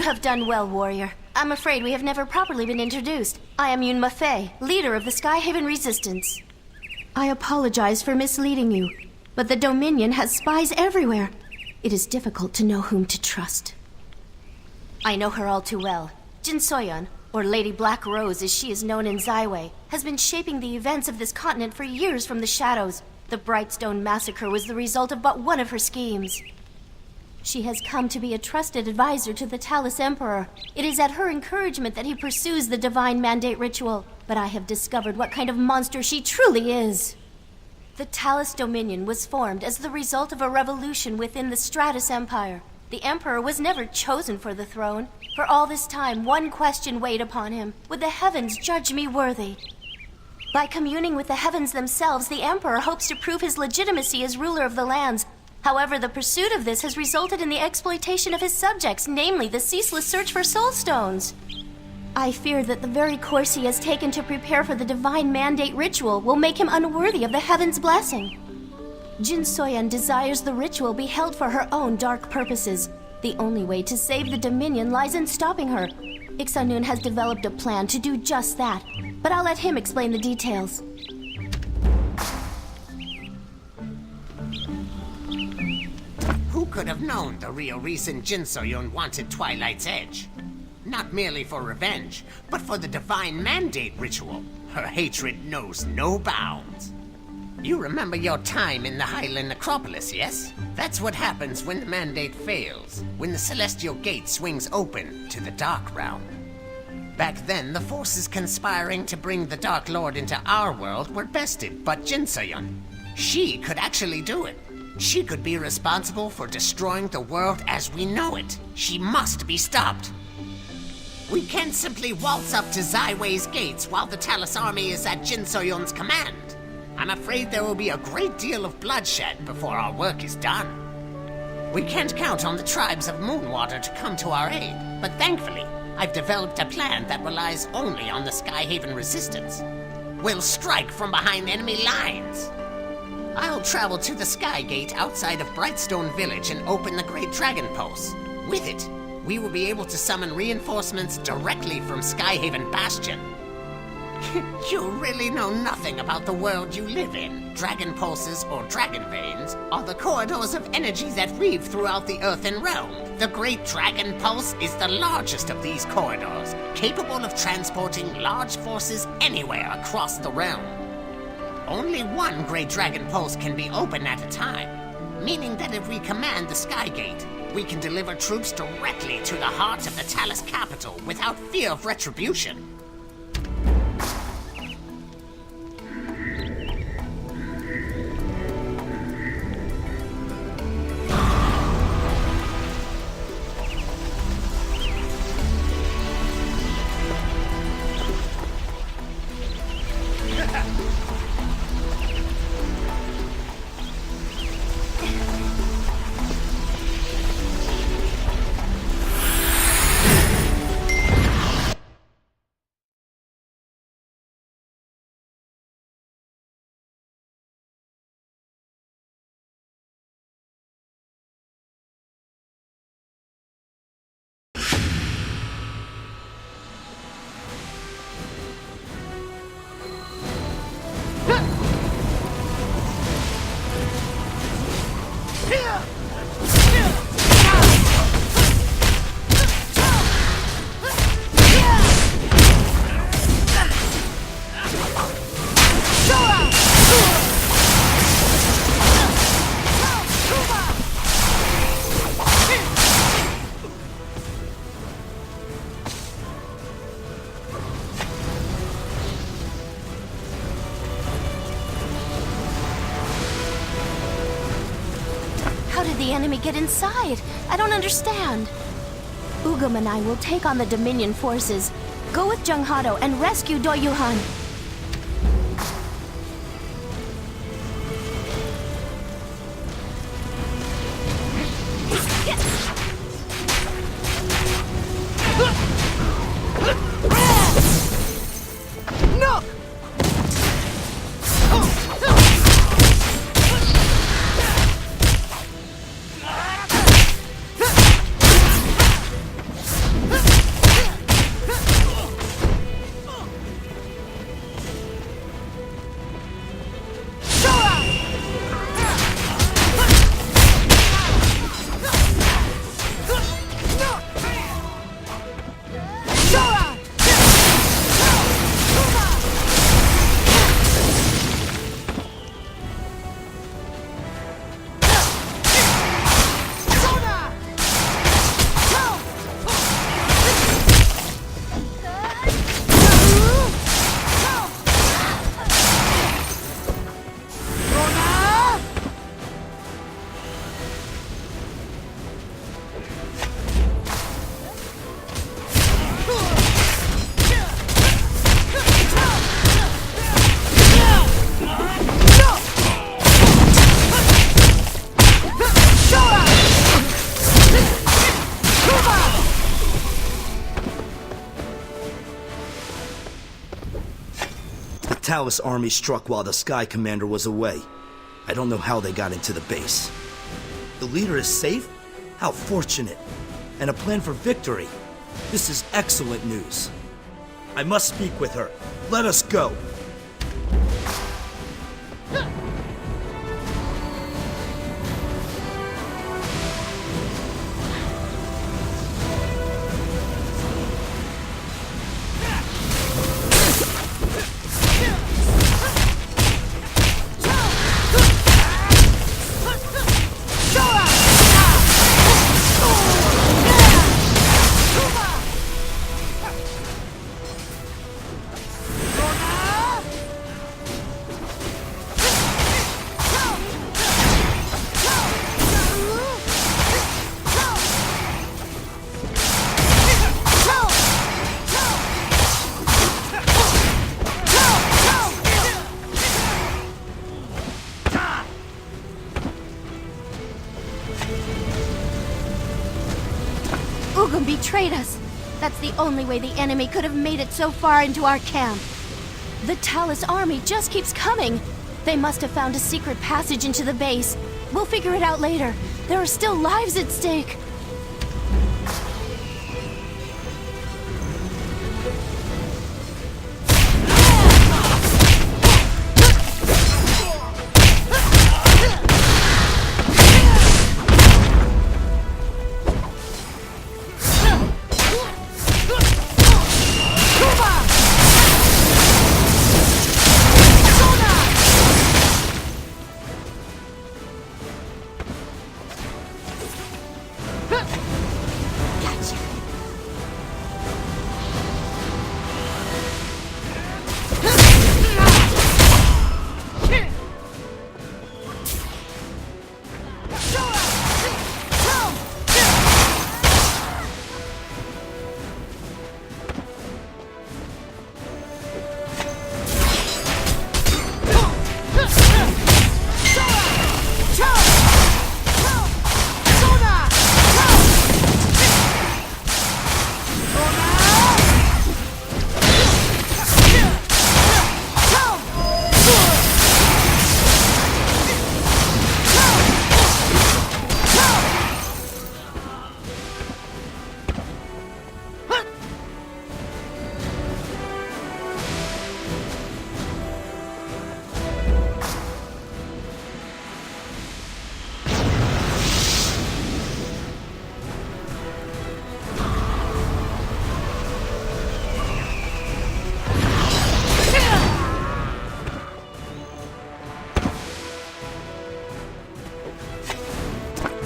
have done well, warrior. I'm afraid we have never properly been introduced. I am Yunma Fei, leader of the Skyhaven Resistance. I apologize for misleading you, but the Dominion has spies everywhere. It is difficult to know whom to trust. I know her all too well. Jin Soyeon, or Lady Black Rose as she is known in Zaiwei, has been shaping the events of this continent for years from the shadows. The Brightstone Massacre was the result of but one of her schemes. She has come to be a trusted advisor to the Talus Emperor. It is at her encouragement that he pursues the Divine Mandate ritual. But I have discovered what kind of monster she truly is. The Talus Dominion was formed as the result of a revolution within the Stratus Empire. The Emperor was never chosen for the throne. For all this time, one question weighed upon him. Would the heavens judge me worthy? By communing with the heavens themselves, the Emperor hopes to prove his legitimacy as ruler of the lands. However, the pursuit of this has resulted in the exploitation of his subjects, namely the ceaseless search for soul stones. I fear that the very course he has taken to prepare for the Divine Mandate ritual will make him unworthy of the heaven's blessing. Jin Soyeon desires the ritual be held for her own dark purposes. The only way to save the Dominion lies in stopping her. Ixanun has developed a plan to do just that, but I'll let him explain the details. Who could have known the real reason Jin Soyeon wanted Twilight's Edge? Not merely for revenge, but for the Divine Mandate ritual. Her hatred knows no bounds. You remember your time in the Highland Necropolis, yes? That's what happens when the Mandate fails, when the Celestial Gate swings open to the Dark Realm. Back then, the forces conspiring to bring the Dark Lord into our world were bested, but Jin Soyeon, she could actually do it. She could be responsible for destroying the world as we know it. She must be stopped. We can't simply waltz up to Zaiwei's gates while the Talus army is at Jin Soyeon's command. I'm afraid there will be a great deal of bloodshed before our work is done. We can't count on the tribes of Moonwater to come to our aid, but thankfully, I've developed a plan that relies only on the Skyhaven Resistance. We'll strike from behind enemy lines. I'll travel to the Sky Gate outside of Brightstone Village and open the Great Dragon Pulse. With it, we will be able to summon reinforcements directly from Skyhaven Bastion. You really know nothing about the world you live in. Dragon Pulses, or Dragon Veins, are the corridors of energy that weave throughout the Earthen Realm. The Great Dragon Pulse is the largest of these corridors, capable of transporting large forces anywhere across the realm. Only one Great Dragon Pulse can be open at a time, meaning that if we command the Sky Gate, we can deliver troops directly to the heart of the Talus capital without fear of retribution. How did the enemy get inside? I don't understand. Ugum and I will take on the Dominion forces. Go with Jung Hado and rescue Do Yuhan. Talus army struck while the Sky Commander was away. I don't know how they got into the base. The leader is safe? How fortunate. And a plan for victory. This is excellent news. I must speak with her. Let us go. Ugum betrayed us. That's the only way the enemy could have made it so far into our camp. The Talus army just keeps coming. They must have found a secret passage into the base. We'll figure it out later. There are still lives at stake.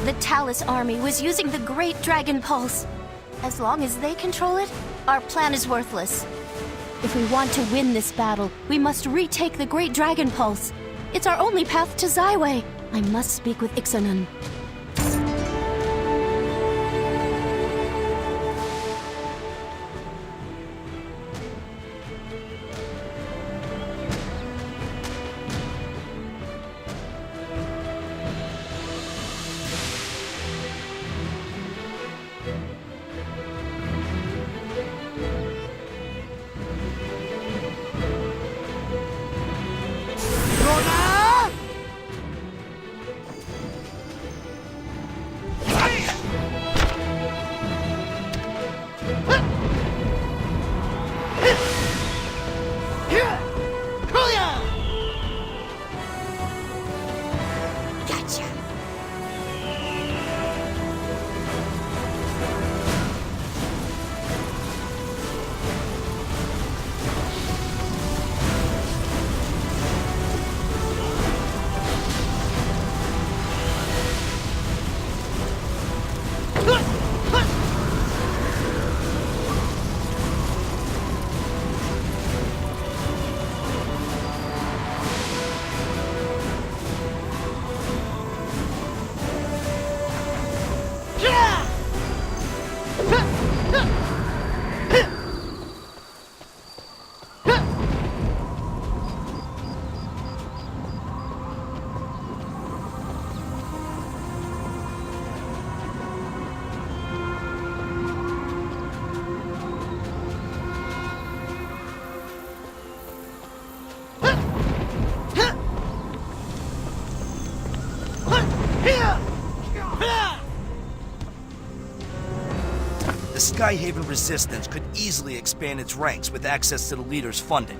The Talus army was using the Great Dragon Pulse. As long as they control it, our plan is worthless. If we want to win this battle, we must retake the Great Dragon Pulse. It's our only path to Zyway. I must speak with Ixanan. Skyhaven Resistance could easily expand its ranks with access to the leader's funding.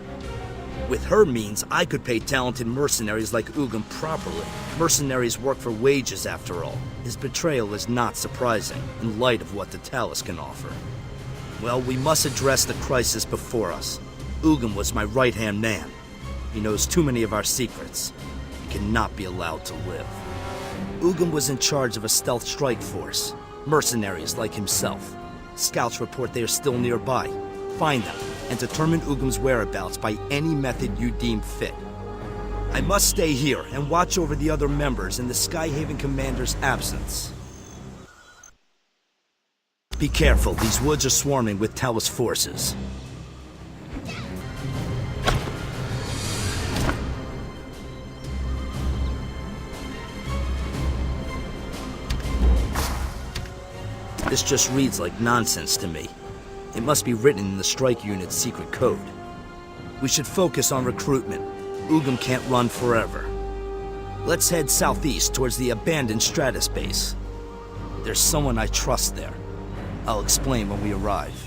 With her means, I could pay talented mercenaries like Ugam properly. Mercenaries work for wages, after all. His betrayal is not surprising, in light of what the Talus can offer. Well, we must address the crisis before us. Ugam was my right-hand man. He knows too many of our secrets. He cannot be allowed to live. Ugam was in charge of a stealth strike force. Mercenaries like himself. Scouts report they are still nearby. Find them, and determine Ugam's whereabouts by any method you deem fit. I must stay here and watch over the other members in the Skyhaven Commander's absence. Be careful, these woods are swarming with Talus forces. This just reads like nonsense to me. It must be written in the strike unit's secret code. We should focus on recruitment. Ugam can't run forever. Let's head southeast towards the abandoned Stratus base. There's someone I trust there. I'll explain when we arrive.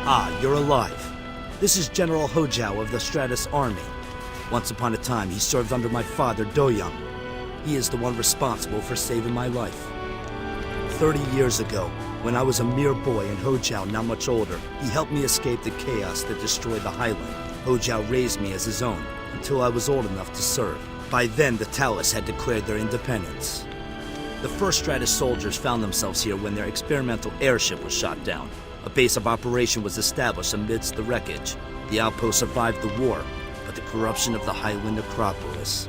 Ah, you're alive. This is General Hojiao of the Stratus Army. Once upon a time, he served under my father, Doyoung. He is the one responsible for saving my life. 30 years ago, when I was a mere boy and Hojiao not much older, he helped me escape the chaos that destroyed the Highland. Hojiao raised me as his own, until I was old enough to serve. By then, the Talus had declared their independence. The first Stratus soldiers found themselves here when their experimental airship was shot down. A base of operation was established amidst the wreckage. The outpost survived the war, but the corruption of the Highland Acropolis.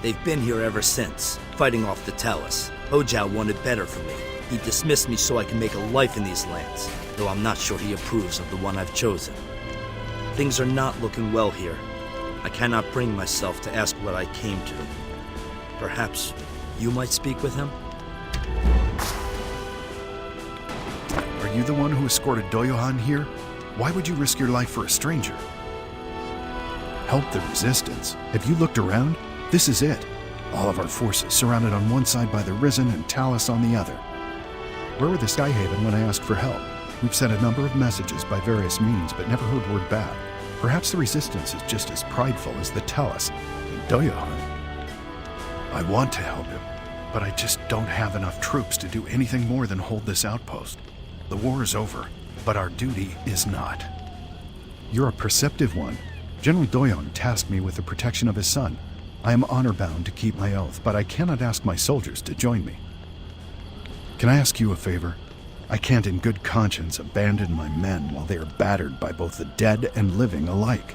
They've been here ever since, fighting off the Talus. Hojiao wanted better for me. He dismissed me so I can make a life in these lands, though I'm not sure he approves of the one I've chosen. Things are not looking well here. I cannot bring myself to ask what I came to. Perhaps you might speak with him? Are you the one who escorted Doyohan here? Why would you risk your life for a stranger? Help the resistance. Have you looked around? This is it. All of our forces surrounded on one side by the Risen and Talus on the other. Where were the Skyhaven when I asked for help? We've sent a number of messages by various means, but never heard word back. Perhaps the resistance is just as prideful as the Talus and Doyohan. I want to help him, but I just don't have enough troops to do anything more than hold this outpost. The war is over, but our duty is not. You're a perceptive one. General Doyoung tasked me with the protection of his son. I am honor-bound to keep my oath, but I cannot ask my soldiers to join me. Can I ask you a favor? I can't in good conscience abandon my men while they are battered by both the dead and living alike.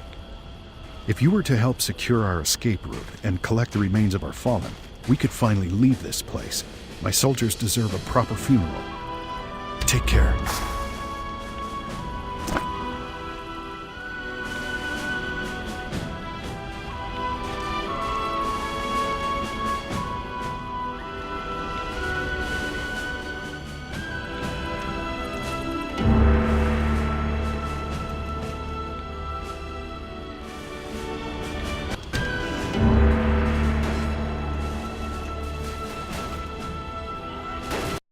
If you were to help secure our escape route and collect the remains of our fallen, we could finally leave this place. My soldiers deserve a proper funeral. Take care.